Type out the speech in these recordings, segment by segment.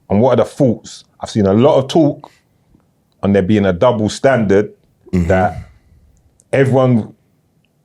And what are the thoughts? I've seen a lot of talk on there being a double standard that everyone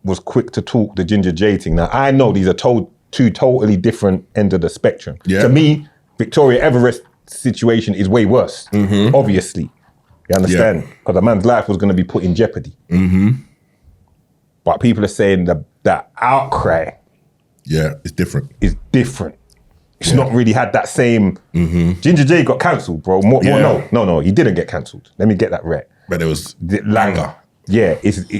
was quick to talk the Ginga Jay thing. Now, I know these are two totally different ends of the spectrum. Yeah. To me, Victoria Everest situation is way worse, obviously. You understand? Because a man's life was going to be put in jeopardy. But people are saying that outcry it's different. Is different. It's not really had that same... Ginga Jay got cancelled, bro. No, he didn't get cancelled. Let me get that right. But there was anger. Yeah,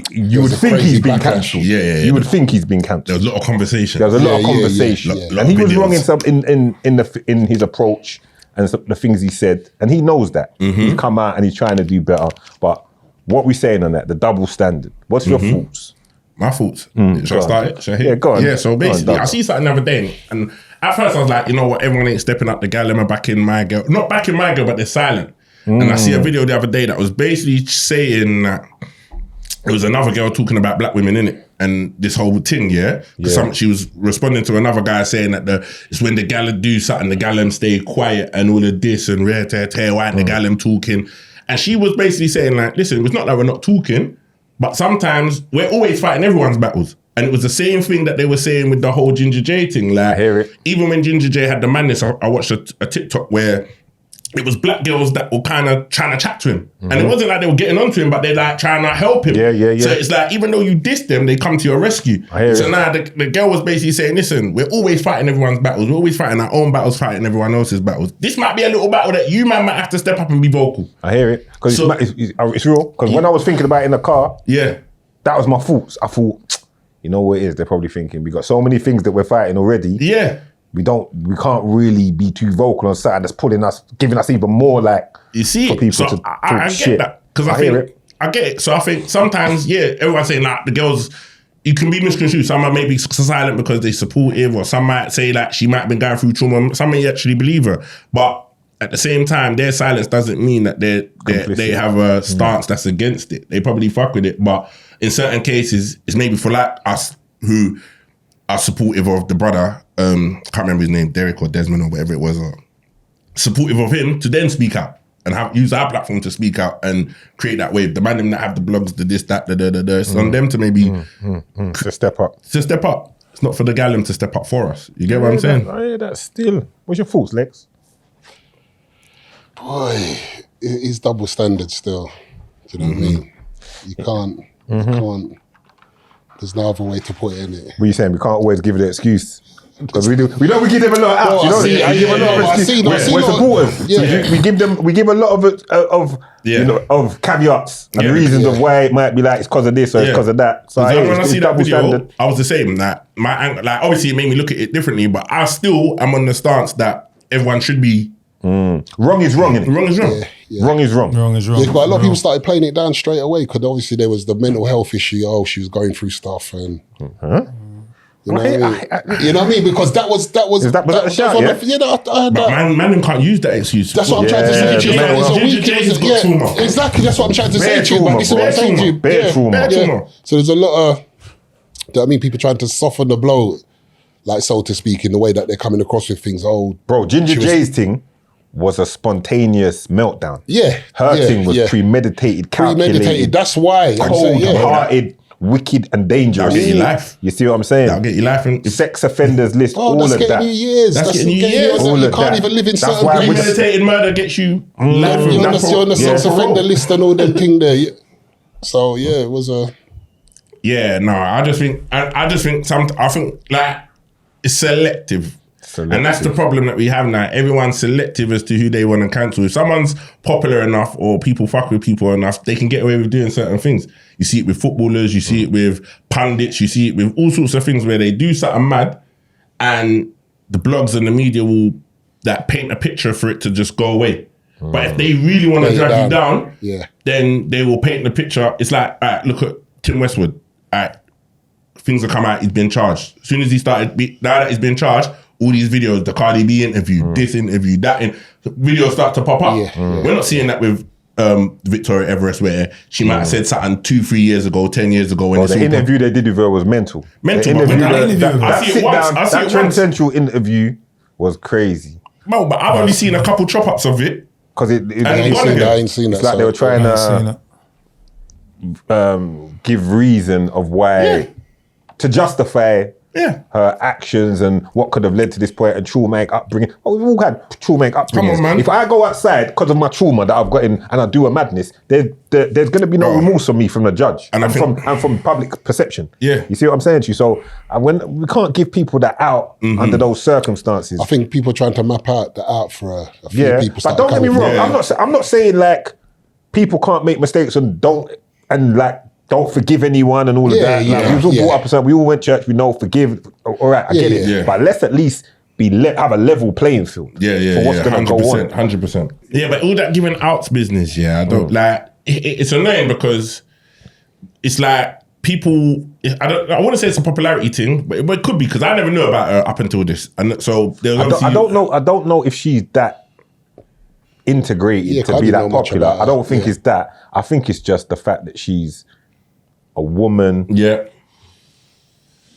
you would think he's been cancelled. You would think he's been cancelled. There was a lot of conversation. There was a lot of conversation. And he was wrong in his approach and the things he said. And he knows that. He's come out and he's trying to do better. But what we saying on that, the double standard, what's your thoughts? My thoughts? Should I start it? Should I hit? Yeah, go on. Yeah, so basically, I see something the other day, and at first I was like, you know what, everyone ain't stepping up the gal, am I back in my girl? Not back in my girl, but they're silent. And I see a video the other day that was basically saying that it was another girl talking about black women, innit? And this whole thing, she was responding to another guy saying that it's when the gal do something, the gal stay quiet and all of this and rare tear, why ain't the gal talking? And she was basically saying like, listen, it's not that we're not talking, but sometimes we're always fighting everyone's battles. And it was the same thing that they were saying with the whole Ginga Jay thing. Like, I hear it. Even when Ginga Jay had the madness, I watched a TikTok where it was black girls that were kind of trying to chat to him. And it wasn't like they were getting onto him, but they're like trying to help him. Yeah. So it's like, even though you diss them, they come to your rescue. So now the girl was basically saying, listen, we're always fighting everyone's battles. We're always fighting our own battles, fighting everyone else's battles. This might be a little battle that you man might have to step up and be vocal. I hear it. Because it's real. Because when I was thinking about it in the car, that was my thoughts. I thought, you know what it is? They're probably thinking, we got so many things that we're fighting already. We can't really be too vocal on something that's pulling us, giving us even more for people to talk I shit. Get that. Because I get it. So I think sometimes, everyone's saying like the girls, you can be misconstrued. Some are maybe silent because they're supportive, or some might say like she might have been going through trauma. Some may actually believe her. But at the same time, their silence doesn't mean that they have a stance that's against it. They probably fuck with it. But in certain cases, it's maybe for like us who are supportive of the brother, can't remember his name, Derek or Desmond or whatever it was, supportive of him to then speak out and use our platform to speak out and create that wave. The man that have the blogs, the this, that, it's on them to maybe to step up. It's not for the gallum to step up for us. You get what I'm saying? I hear that still. What's your thoughts, Lex? Boy, it is double standard still. Do you know what I mean? You can't. There's no other way to put it in it. What are you saying? We can't always give it an excuse. Because we give them a lot of outs. We're supportive. We give a lot of caveats and reasons of why it might be like it's because of this or it's because of that. So when I see that video, I was the same. Like obviously it made me look at it differently, but I still am on the stance that everyone should be. Wrong is wrong, innit? Wrong is wrong. Wrong is wrong. Wrong is wrong. Yeah, but a lot of people started playing it down straight away because obviously there was the mental health issue. Oh, she was going through stuff and. You know what I mean? You know what I mean? Because that was the shout, I heard that. Man can't use that excuse. That's what I'm trying to say. Exactly, that's what I'm trying to say to you. But this is what I'm saying to you. Bare trauma. So there's a lot of, people trying to soften the blow, like so to speak, in the way that they're coming across with things. Oh, bro, Ginga Jay's thing was a spontaneous meltdown. Yeah. Her thing was premeditated, calculated. That's why. Cold-hearted, wicked and dangerous. That'll get you life. You see what I'm saying? That'll get you life. Sex offenders list, all of that. That's getting you years. That's getting you years. You can't even live in certain places. Premeditated murder gets you life. You're on the sex offender list and all them thing there. So it was a... Yeah, no, I think like it's selective. And that's the problem that we have now. Everyone's selective as to who they want to cancel. If someone's popular enough or people fuck with people enough, they can get away with doing certain things. You see it with footballers, you see it with pundits, you see it with all sorts of things where they do something mad and the blogs and the media will paint a picture for it to just go away. But if they really want to drag you down, then they will paint the picture. It's like, all right, look at Tim Westwood. All right, things will come out, he's been charged. As soon as he started, now that he's been charged, all these videos, the Cardi B interview, this interview, that videos start to pop up. We're not seeing that with Victoria Everest where she might have said something 2-3 years ago, 10 years ago. When the interview they did with her was mental. That Trend Central interview was crazy. Well, but I've only seen a couple chop ups of it. Because I ain't seen it's that. like they were trying to give reason of why to justify her actions and what could have led to this point and traumatic upbringing. Oh, we've all had traumatic upbringings. Come on, man. If I go outside because of my trauma that I've got in and I do a madness, there's going to be no remorse on me from the judge and from public perception. Yeah. You see what I'm saying to you? So when we can't give people that out under those circumstances. I think people are trying to map out the out for a few people. But don't get me wrong. I'm not saying like people can't make mistakes and don't forgive anyone and all of that. We was all brought up, we all went to church, we know forgive. All right, I get it. Yeah. But let's at least have a level playing field for what's going to go on. 100%. Yeah, but all that giving outs business, I don't like. It's annoying because it's like people. I wouldn't say it's a popularity thing, but it could be because I never knew about her up until this, and so I don't know if she's that integrated to be that popular. I don't think it's that. I think it's just the fact that she's a woman. Yeah.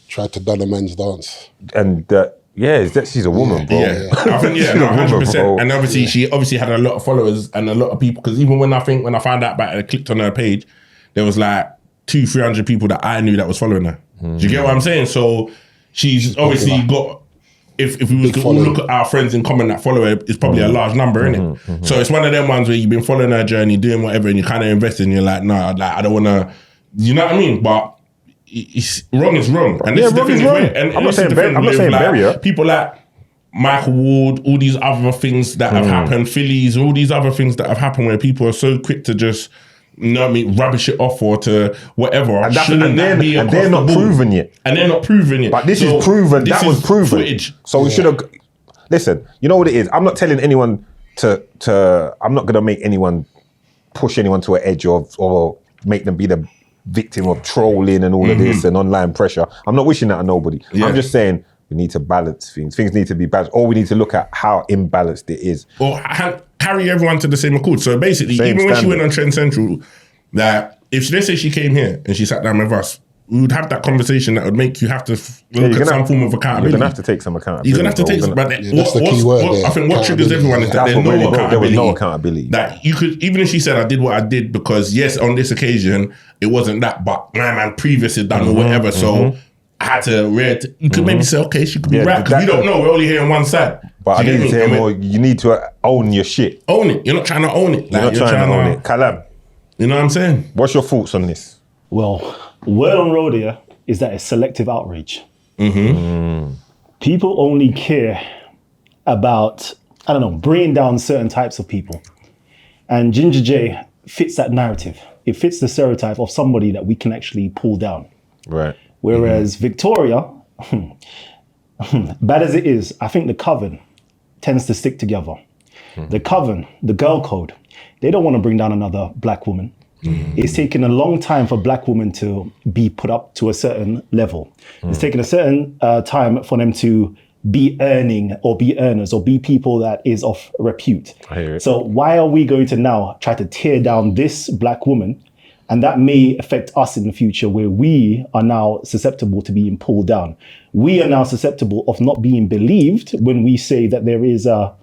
Tried to done a men's dance. And she's a woman, bro. Yeah. I think 100%. And obviously she had a lot of followers and a lot of people, because even when I found out about it, I clicked on her page, there was like 200-300 people that I knew that was following her. Do you get what I'm saying? So she's obviously got, if we was to all look at our friends in common that follow her, it's probably a large number, isn't it? So it's one of them ones where you've been following her journey, doing whatever, and you kind of invested and you're like, no, I don't want to, you know what I mean? But it's wrong is wrong. And this is the thing. And I'm not saying bury her. People like Michael Ward, all these other things that have happened, Phillies, all these other things that have happened where people are so quick to just, you know what I mean, rubbish it off or to whatever. And they're not proven yet. And they're not proven yet. But this is proven. That was proven. Footage. So we should have. Listen, you know what it is? I'm not telling anyone to I'm not going to make anyone push anyone to an edge or make them be the victim of trolling and all of this and online pressure. I'm not wishing that on nobody. Yeah. I'm just saying we need to balance things. Things need to be balanced, or we need to look at how imbalanced it is. Or carry everyone to the same accord. So basically, when she went on Trend Central, that if let's say she came here and she sat down with us, we would have that conversation that would make you have to look at some form of accountability. You're going to have to take some accountability. You're going to have to take some, but that's the key word there. I think what triggers everyone is that there's no accountability. That you could, even if she said, I did what I did because yes, on this occasion, it wasn't that, but my man previously done or whatever, so I had to you could maybe say, okay, she could be right, because we don't know, we're only hearing one side. But I need to hear more, you need to own your shit. Own it. You're not trying to own it. You're not trying to own it. Kalam. You know what I'm saying? What's your thoughts on this? Well, word on road here is that it's selective outrage. People only care about, I don't know, bringing down certain types of people. And Ginga Jay fits that narrative. It fits the stereotype of somebody that we can actually pull down. Right. Whereas Victoria, bad as it is, I think the coven tends to stick together. The coven, the girl code, they don't want to bring down another black woman. It's taken a long time for black women to be put up to a certain level. It's taken a certain time for them to be earning or be earners or be people that is of repute. I hear it. So why are we going to now try to tear down this black woman? And that may affect us in the future, where we are now susceptible to being pulled down. We are now susceptible of not being believed when we say that there is a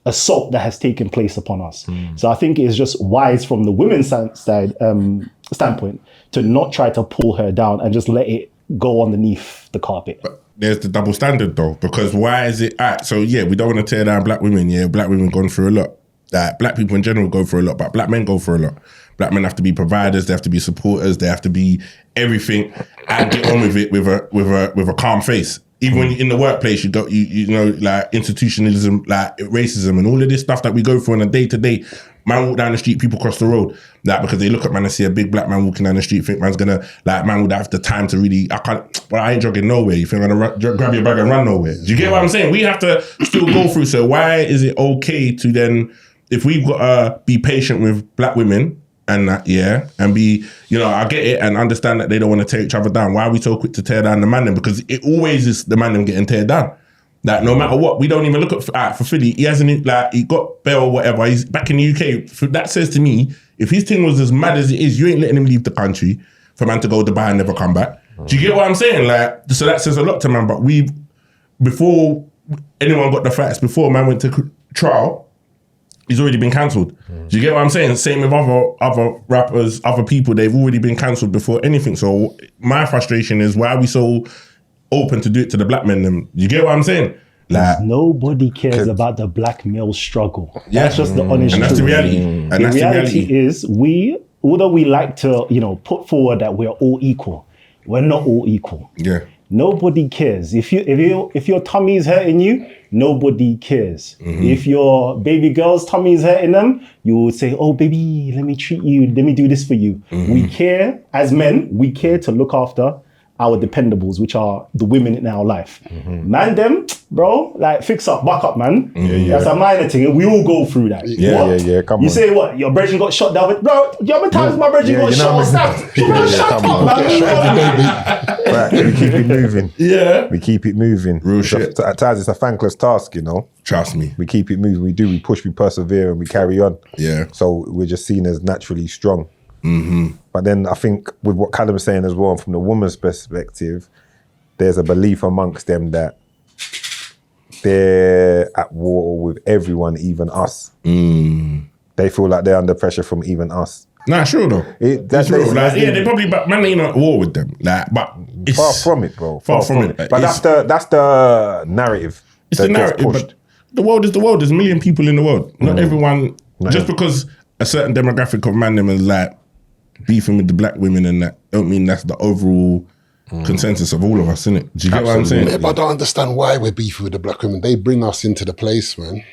assault that has taken place upon us. So I think it's just wise from the women's standpoint to not try to pull her down and just let it go underneath the carpet. But there's the double standard though, because why is it so yeah, we don't want to tear down black women. Yeah, black women gone through a lot. That black people in general go through a lot, but black men go through a lot. Black men have to be providers, they have to be supporters, they have to be everything and get on with it with a calm face. Even when you're in the workplace, you know, like institutionalism, like racism and all of this stuff that we go through on a day-to-day. Man walk down the street, people cross the road. Like, because they look at man and see a big black man walking down the street, think man's gonna, like, man would have the time to really, I ain't jogging nowhere. You think I'm gonna grab your bag and run nowhere? Do you get what I'm saying? We have to still go through. So why is it okay to then, if we've got to be patient with black women, and that, and be, you know, I get it and understand that they don't want to tear each other down. Why are we so quick to tear down the man then? Because it always is the man them getting teared down. Like, no matter what, we don't even look at for Philly. He hasn't, like, he got bail or whatever. He's back in the UK. That says to me, if his thing was as mad as it is, you ain't letting him leave the country for man to go to Dubai and never come back. Do you get what I'm saying? Like, so that says a lot to man. But before anyone got the facts before man went to trial, he's already been cancelled. Do you get what I'm saying? Same with other rappers, other people, they've already been cancelled before anything. So my frustration is, why are we so open to do it to the black men? Them, you get what I'm saying? Like, nobody cares about the black male struggle. Yeah. That's just the honest and truth. that's the reality. And The that's the reality reality. is, although we like to, put forward that we're all equal, we're not all equal. Yeah. Nobody cares. If your tummy is hurting you, nobody cares. If your baby girl's tummy is hurting them, you will say, "Oh, baby, let me treat you. Let me do this for you." We care as men. We care to look after our dependables, which are the women in our life. Man, them, bro, like fix up, back up, man. That's a minor thing. We all go through that. Yeah. Come on. You say what? Your brethren got shot down with, bro. How many times my brethren got shot or stabbed? Shut up, man. Right, we keep it moving. Yeah. We keep it moving. Real shit. At times it's a thankless task, Trust me. We keep it moving. We push, we persevere, and we carry on. Yeah. So we're just seen as naturally strong. But then I think with what Callum was saying as well, from the woman's perspective, there's a belief amongst them that they're at war with everyone, even us. They feel like they're under pressure from even us. Nah, sure though. That's true. They probably, but man ain't at war with them. But it's far from it, bro. Far from it. But that's the narrative. It's the that gets narrative, pushed. but the world is the world. There's a million people in the world. Not everyone, just because a certain demographic of man them is like beefing with the black women and that, don't mean that's the overall consensus of all of us, innit? Do you get what I'm saying? Yeah, but I don't understand why we're beefing with the black women. They bring us into the place, man.